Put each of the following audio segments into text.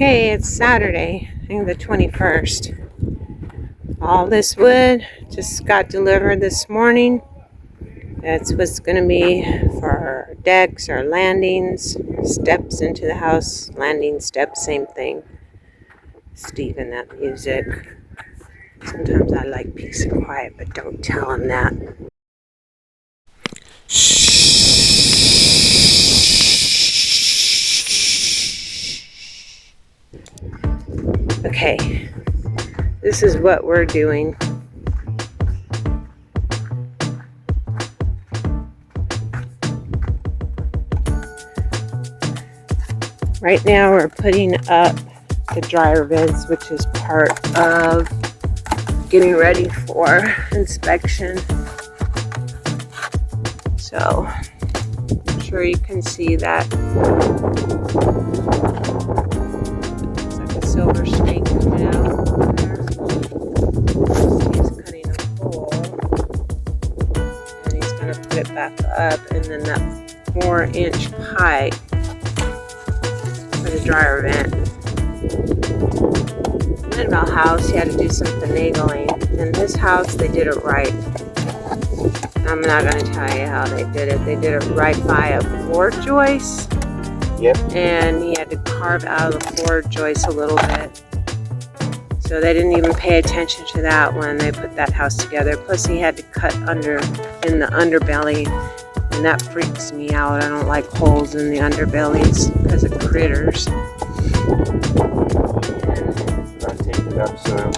Okay, it's Saturday, I think the 21st. All this wood just got delivered this morning. That's what's going to be for our decks, our landings, steps into the house, landing steps, same thing. Stephen, that music. Sometimes I like peace and quiet, but don't tell him that. Okay, this is what we're doing. Right now we're putting up the dryer vents, which is part of getting ready for inspection. So I'm sure you can see that. It's like a silver snake coming out over there. He's cutting a hole and he's going to put it back up, and then that 4-inch pipe for the dryer vent. In my house, he had to do some finagling. In this house, they did it right. I'm not going to tell you how they did it. They did it right by a floor joist. Yep. And he had to carve out of the floor joist a little bit. So they didn't even pay attention to that when they put that house together. Plus, he had to cut under in the underbelly, and that freaks me out. I don't like holes in the underbellies because of critters. I take it up so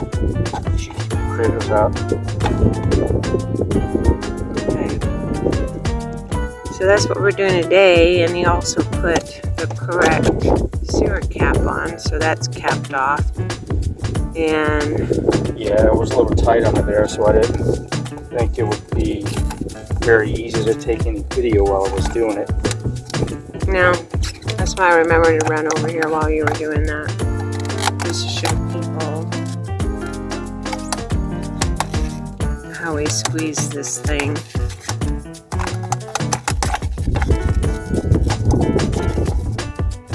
she keep the critters out. Okay. So that's what we're doing today, and he also put the correct sewer cap on, so that's capped off. And yeah, it was a little tight under there, so I didn't think it would be very easy to take any video while I was doing it. no, that's why I remembered to run over here while you were doing that, just to show people how we squeeze this thing.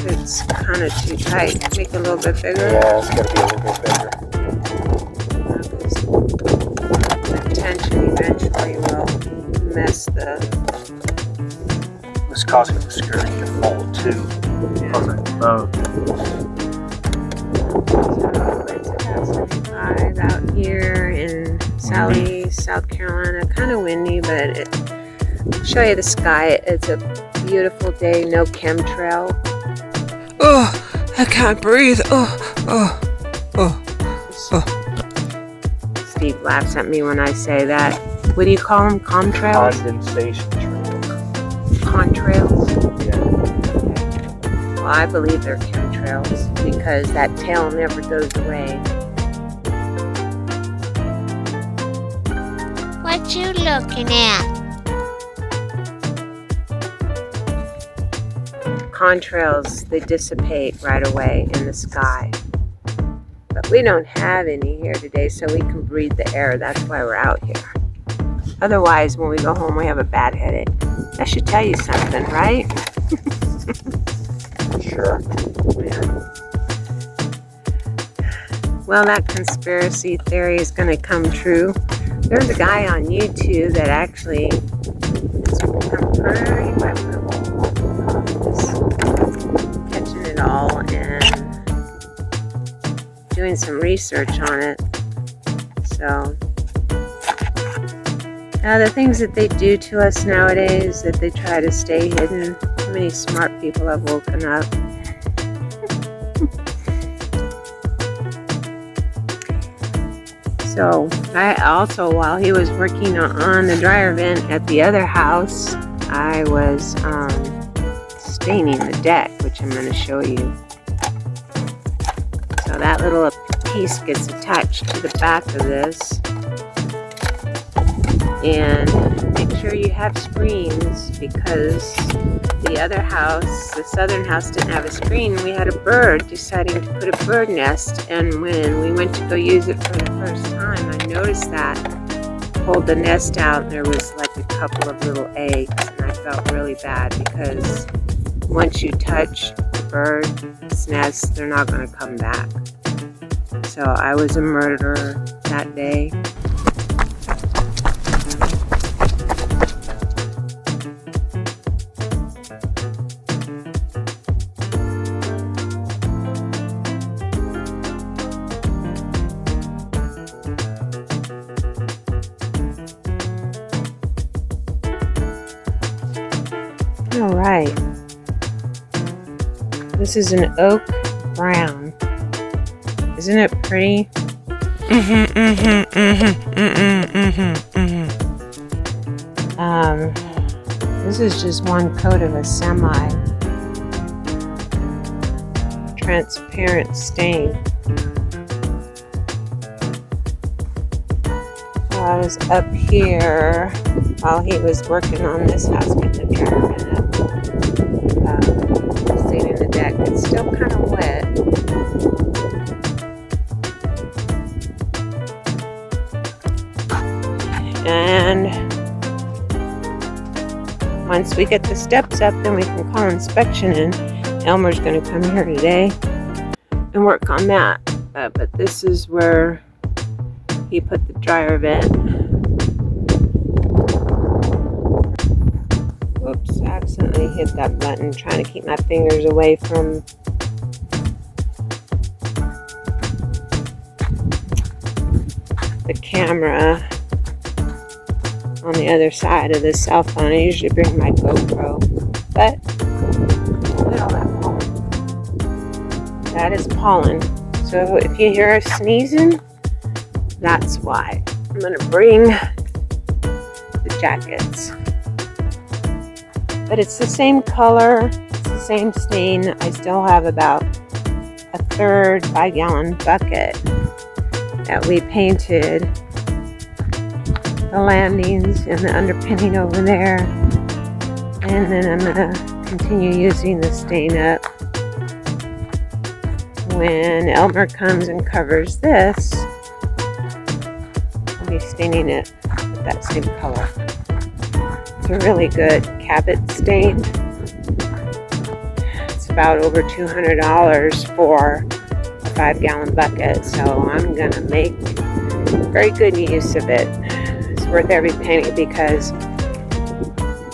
It's kind of too tight. Make it a little bit bigger. Yeah, it's got to be a little bit bigger. The tension eventually will mess the... It's causing the skirting to fall too. So it's about 75 out here in Sally, South Carolina. Kind of windy, but I'll show you the sky. It's a beautiful day, no chemtrail. Oh, I can't breathe. Oh. Steve laughs at me when I say that. What do you call them? Contrails? Condensation trails. Contrails? Yeah. Well, I believe they're chemtrails because that tail never goes away. What you looking at? Contrails, they dissipate right away in the sky. But we don't have any here today, so we can breathe the air. That's why we're out here. Otherwise, when we go home, we have a bad headache. That should tell you something, right? Sure. Yeah. Well, that conspiracy theory is going to come true. There's a guy on YouTube that actually has become pretty reputable. Just catching it all and doing some research on it. So, the things that they do to us nowadays, that they try to stay hidden. Too many smart people have woken up. So, I also, while he was working on the dryer vent at the other house, I was staining the deck, which I'm going to show you. So that little piece gets attached to the back of this. And make sure you have screens, because the other house, the southern house, didn't have a screen. We had a bird deciding to put a bird nest, and when we went to go use it for the first time, I noticed that. Pulled the nest out, and there was like a couple of little eggs, and I felt really bad because once you touch bird's nest, they're not going to come back. So I was a murderer that day. All right. This is an oak brown. Isn't it pretty? This is just one coat of a semi-transparent stain. So I was up here while he was working on this house, getting the dryer in it. Staining the deck. It's still kind of wet. And once we get the steps up, then we can call inspection in. Elmer's going to come here today and work on that. But this is where he put the dryer vent. Whoops, I accidentally hit that button trying to keep my fingers away from the camera on the other side of the cell phone. I usually bring my GoPro, but look at all that pollen. That is pollen. So if you hear us sneezing, that's why. I'm going to bring the jackets. But it's the same color, it's the same stain. I still have about a 1/3 5-gallon bucket that we painted the landings and the underpinning over there. And then I'm going to continue using the stain up. When Elmer comes and covers this, I'll be staining it with that same color. It's a really good Cabot stain. It's about over $200 for a 5-gallon bucket, so I'm going to make very good use of it. It's worth every penny because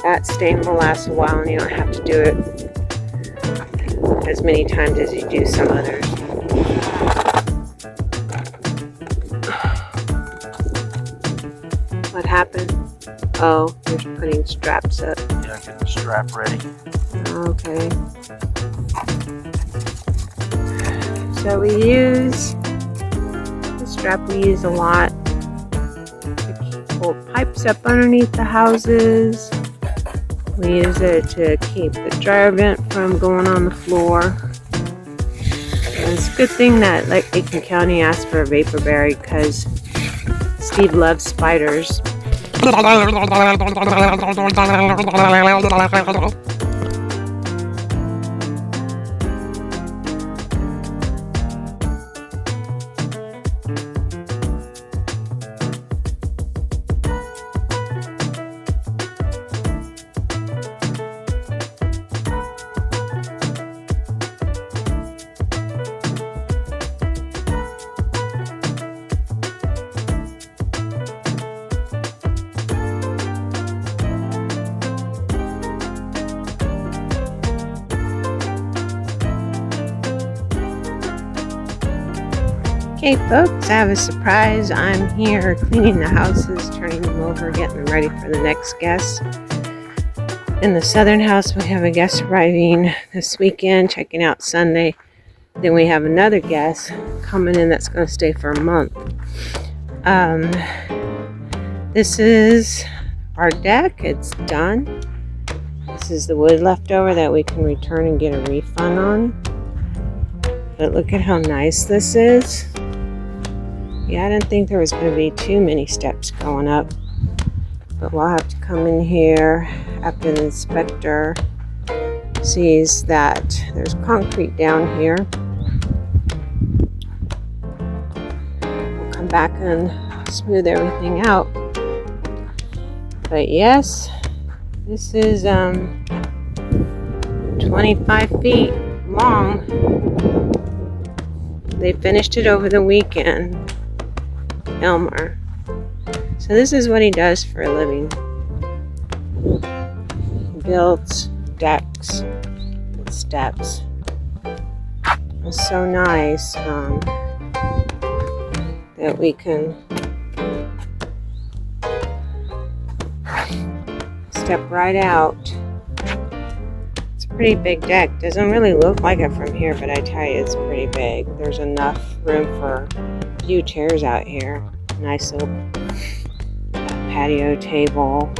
that stain will last a while and you don't have to do it as many times as you do some others. What happened? Oh, they're putting straps up. Yeah, get the strap ready. Okay. So we use the strap we use a lot to pull pipes up underneath the houses. We use it to keep the dryer vent from going on the floor. And it's a good thing that like Aken County asked for a vapor barrier because Steve loves spiders. Okay folks, I have a surprise. I'm here cleaning the houses, turning them over, getting them ready for the next guest. In the southern house, we have a guest arriving this weekend, checking out Sunday. Then we have another guest coming in that's going to stay for a month. This is our deck. It's done. This is the wood left over that we can return and get a refund on. But look at how nice this is. Yeah, I didn't think there was going to be too many steps going up. But we'll have to come in here after the inspector sees that there's concrete down here. We'll come back and smooth everything out. But yes, this is 25 feet long. They finished it over the weekend, Elmer. So this is what he does for a living. He builds decks with steps. It's so nice that we can step right out. It's a pretty big deck. Doesn't really look like it from here, but I tell you, it's pretty big. There's enough room for a few chairs out here. Nice little patio table.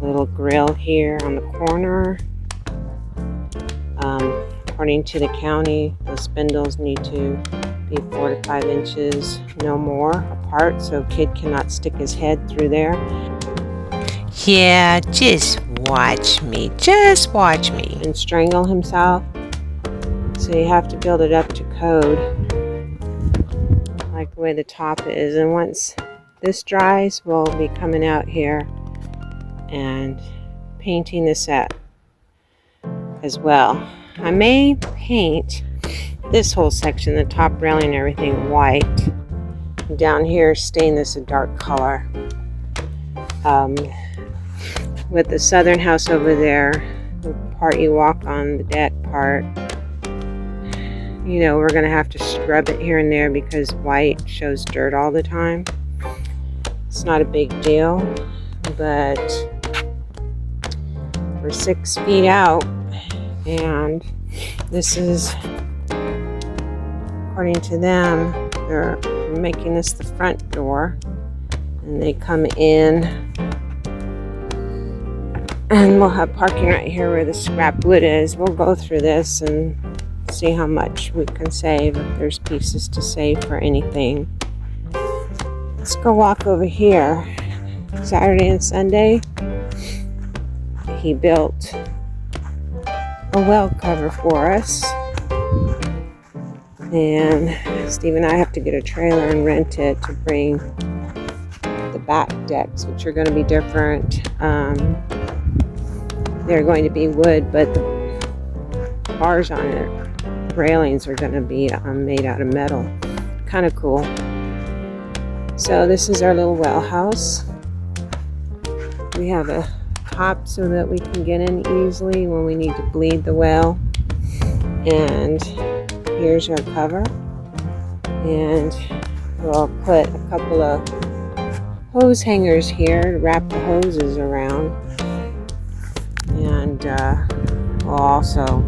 Little grill here on the corner. According to the county, the spindles need to be 4 to 5 inches no more apart, so a kid cannot stick his head through there. Yeah, just watch me. Just watch me. And strangle himself. So you have to build it up to code, like the way the top is. And once this dries, we'll be coming out here and painting the set as well. I may paint this whole section, the top railing and everything, white. Down here, stain this a dark color. With the southern house over there, the part you walk on, the deck part, you know, we're going to have to scrub it here and there because white shows dirt all the time. It's not a big deal, but we're 6 feet out, and this is, according to them, they're making this the front door, and they come in, and we'll have parking right here where the scrap wood is. We'll go through this and see how much we can save, if there's pieces to save for anything. Let's go walk over here. Saturday and Sunday, he built a well cover for us, and Steve and I have to get a trailer and rent it to bring the back decks, which are going to be different. They're going to be wood, but the bars on it, railings, are going to be made out of metal. Kind of cool. So this is our little well house. We have a top so that we can get in easily when we need to bleed the well. And here's our cover. And we'll put a couple of hose hangers here to wrap the hoses around. And we'll also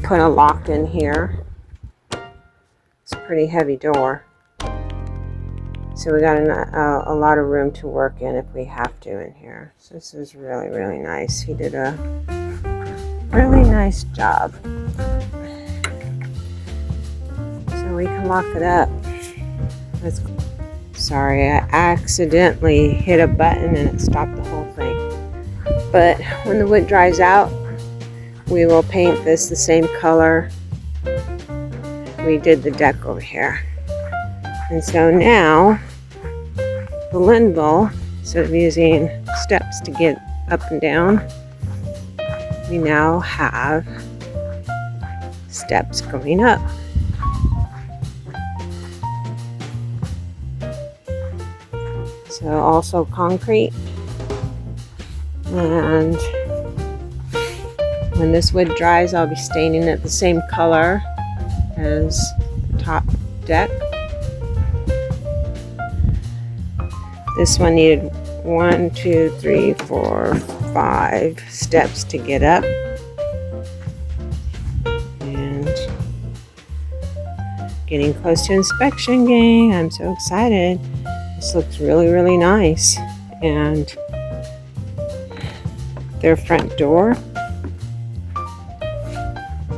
put a lock in here. It's a pretty heavy door. So we got a lot of room to work in if we have to in here. So this is really, really nice. He did a really nice job. So we can lock it up. Sorry, I accidentally hit a button and it stopped the whole thing. But when the wood dries out, we will paint this the same color we did the deck over here. And so now, the lintel, instead of using steps to get up and down, we now have steps going up. So also concrete. And when this wood dries, I'll be staining it the same color as the top deck. This one needed 1, 2, 3, 4, 5 steps to get up. And getting close to inspection, gang. I'm so excited. This looks really, really nice. And their front door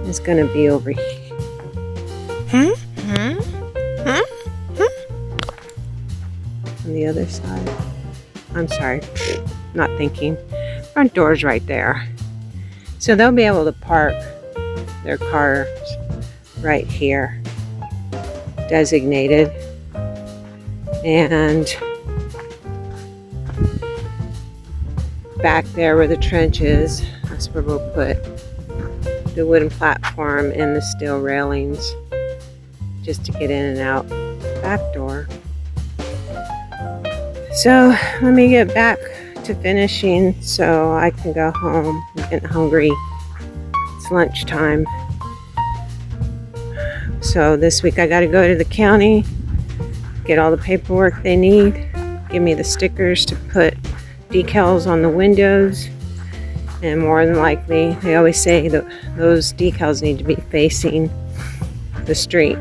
is going to be over here. On the other side. I'm sorry, not thinking. Front door's right there. So they'll be able to park their cars right here, designated. And back there where the trench is, that's where we'll put the wooden platform and the steel railings just to get in and out the back door. So let me get back to finishing so I can go home. I'm getting hungry. It's lunchtime. So this week I got to go to the county, get all the paperwork they need, give me the stickers to put decals on the windows, and more than likely, they always say that those decals need to be facing the street.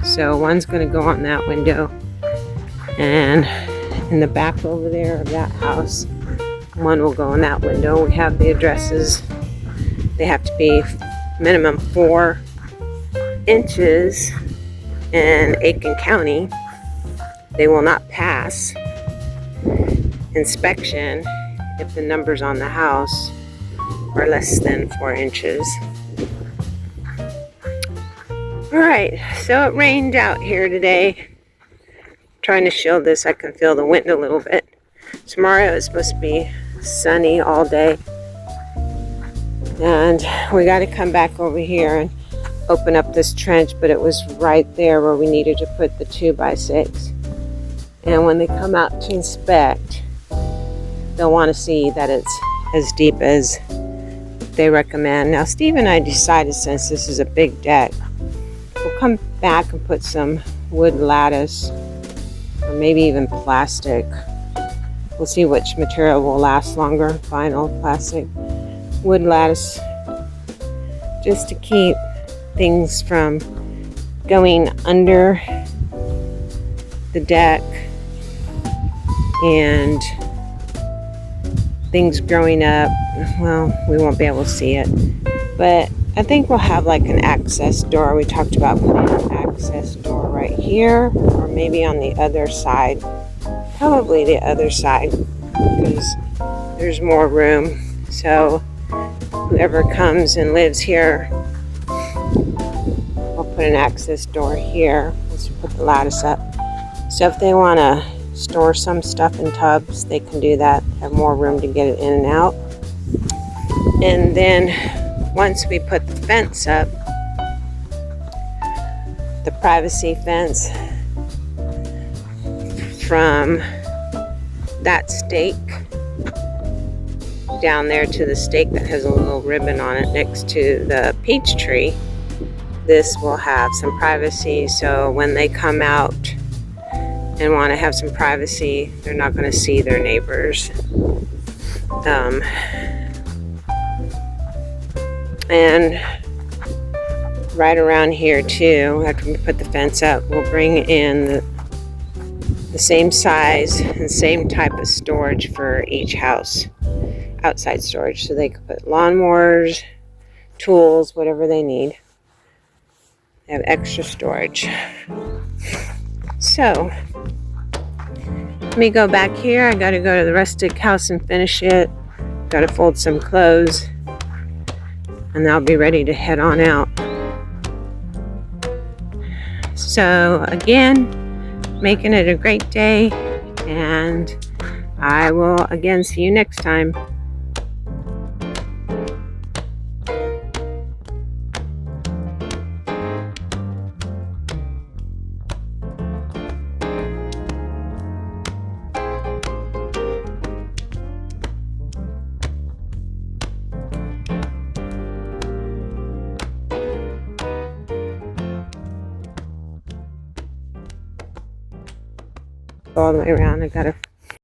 So one's going to go on that window, and in the back over there of that house, one will go in that window. We have the addresses. They have to be minimum 4 inches in Aken County. They will not pass inspection if the numbers on the house are less than 4 inches. Alright, so it rained out here today. Trying to shield this, I can feel the wind a little bit. Tomorrow is supposed to be sunny all day. And we got to come back over here and open up this trench, but it was right there where we needed to put the 2x6. And when they come out to inspect, they'll want to see that it's as deep as they recommend. Now, Steve and I decided, since this is a big deck, we'll come back and put some wood lattice, or maybe even plastic. We'll see which material will last longer, vinyl, plastic, wood lattice, just to keep things from going under the deck and things growing up. Well, we won't be able to see it, but I think we'll have like an access door. We talked about putting an access door right here, or maybe on the other side. Probably the other side, because there's more room. So whoever comes and lives here, we'll put an access door here once we put the lattice up. So if they want to store some stuff in tubs, they can do that, have more room to get it in and out. And then once we put the fence up, the privacy fence from that stake down there to the stake that has a little ribbon on it next to the peach tree, this will have some privacy, so when they come out and want to have some privacy, they're not going to see their neighbors. And right around here too, after we put the fence up, we'll bring in the same size and same type of storage for each house, outside storage, so they can put lawnmowers, tools, whatever they need. They have extra storage. So let me go back here. I got to go to the rustic house and finish it. Got to fold some clothes, and I'll be ready to head on out. So again, making it a great day, and I will again see you next time. All the way around. I gotta